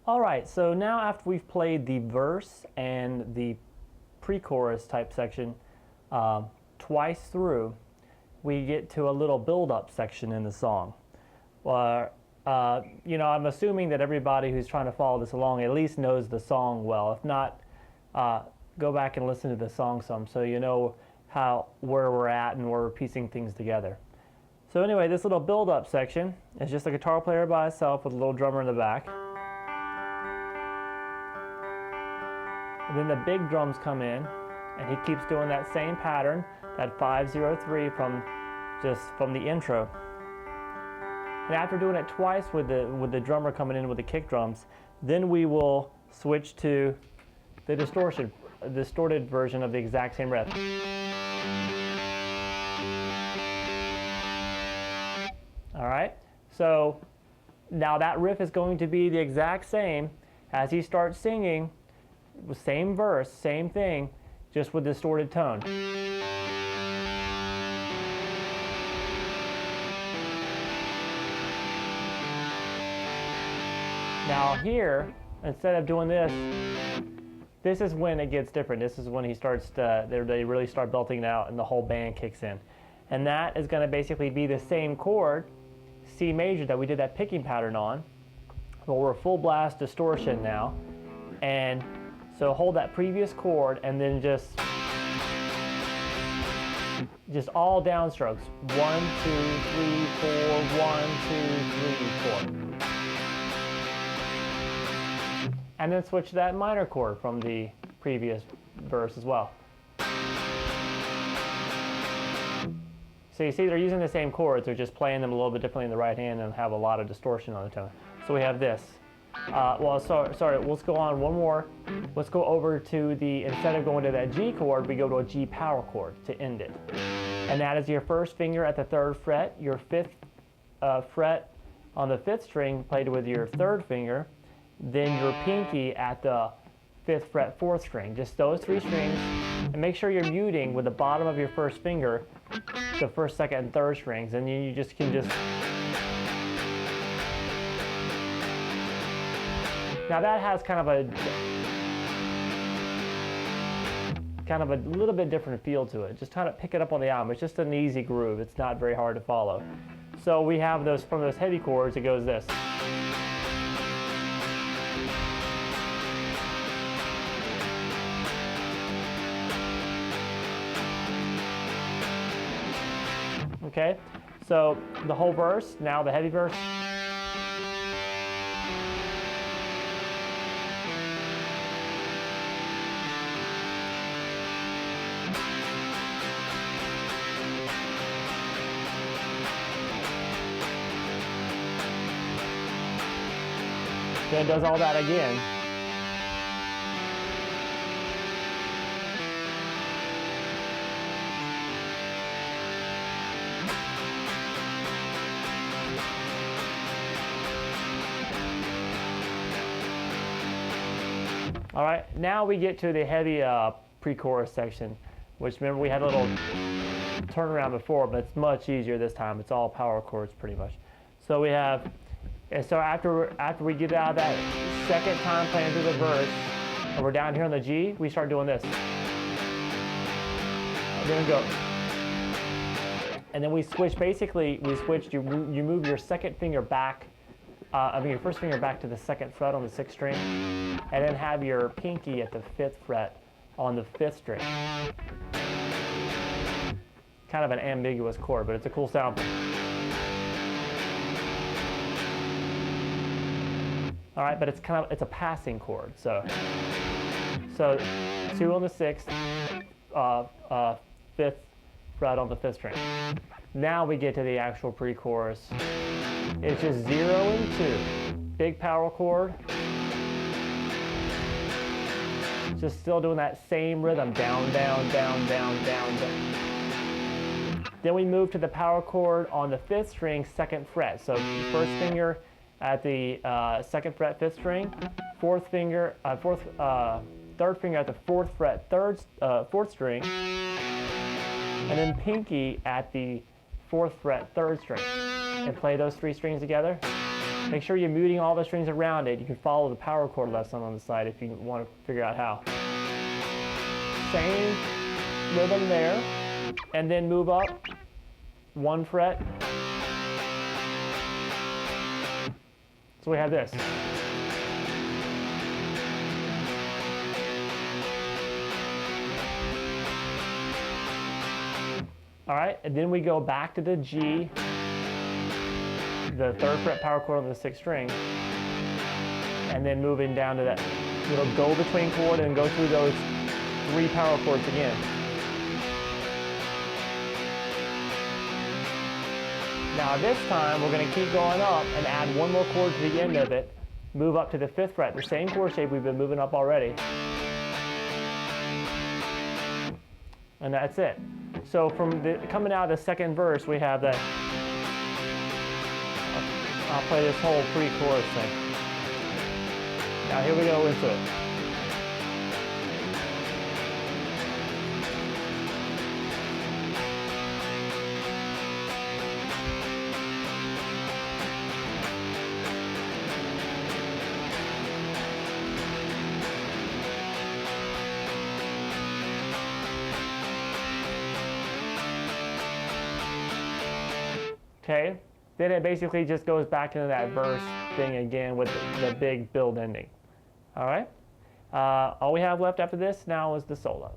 All right, so now after we've played the verse and the pre-chorus type section twice through, we get to a little build-up section in the song. You know, I'm assuming that everybody who's trying to follow this along at least knows the song well. If not, go back and listen to the song some so you know where we're at and where we're piecing things together. So anyway, this little build-up section is just a guitar player by itself with a little drummer in the back. And then the big drums come in, and he keeps doing that same pattern, that 5-0-3 from the intro. And after doing it twice with the drummer coming in with the kick drums, then we will switch to the distorted version of the exact same riff. All right, so now that riff is going to be the exact same as he starts singing. Same verse, same thing, just with distorted tone. Now here, instead of doing this, this is when it gets different. This is when he starts to, they really start belting it out and the whole band kicks in. And that is going to basically be the same chord, C major, that we did that picking pattern on, but we're full blast distortion now. And so hold that previous chord and then just all downstrokes. 1, 2, 3, 4, 1, 2, 3, 4. And then switch to that minor chord from the previous verse as well. So you see they're using the same chords, they're just playing them a little bit differently in the right hand and have a lot of distortion on the tone. So we have this. Sorry, let's go on one more. Let's go over to instead of going to that G chord, we go to a G power chord to end it. And that is your first finger at the 3rd fret, your 5th fret on the 5th string played with your 3rd finger, then your pinky at the 5th fret 4th string. Just those 3 strings, and make sure you're muting with the bottom of your 1st finger, the 1st, 2nd, and 3rd strings, and then you can just. Now that has kind of a little bit different feel to it. Just trying to pick it up on the album. It's just an easy groove. It's not very hard to follow. So we have those from those heavy chords. It goes this. Okay, so the whole verse, now the heavy verse. Then it does all that again. All right, now we get to the heavy pre-chorus section, which remember we had a little turnaround before, but it's much easier this time. It's all power chords pretty much. So we have. And so after we get out of that second time playing through the verse, and we're down here on the G, we start doing this. And then we go. And then we switch, you move your 2nd finger back, your 1st finger back to the 2nd fret on the 6th string, and then have your pinky at the 5th fret on the 5th string. Kind of an ambiguous chord, but it's a cool sound. All right, but it's a passing chord. So 2 on the 6th, 5th fret on the 5th string. Now we get to the actual pre-chorus. It's just 0 and 2, big power chord. Just still doing that same rhythm, down, down, down, down, down, down. Then we move to the power chord on the 5th string, 2nd fret. So the 1st finger at the 2nd fret 5th string, 3rd finger at the 4th fret 4th string, and then pinky at the 4th fret 3rd string, and play those 3 strings together. Make sure you're muting all the strings around it. You can follow the power chord lesson on the side if you want to figure out how. Same rhythm there, and then move up 1 fret. So we have this. All right, and then we go back to the G, the 3rd fret power chord on the 6th string, and then moving down to that little go-between chord and go through those 3 power chords again. Now this time we're going to keep going up and add 1 more chord to the end of it, move up to the 5th fret, the same chord shape we've been moving up already. And that's it. So from coming out of the 2nd verse, we have that. I'll play this whole pre-chorus thing. Now here we go into it. Okay, then it basically just goes back into that verse thing again with the big build ending. All right, all we have left after this now is the solo.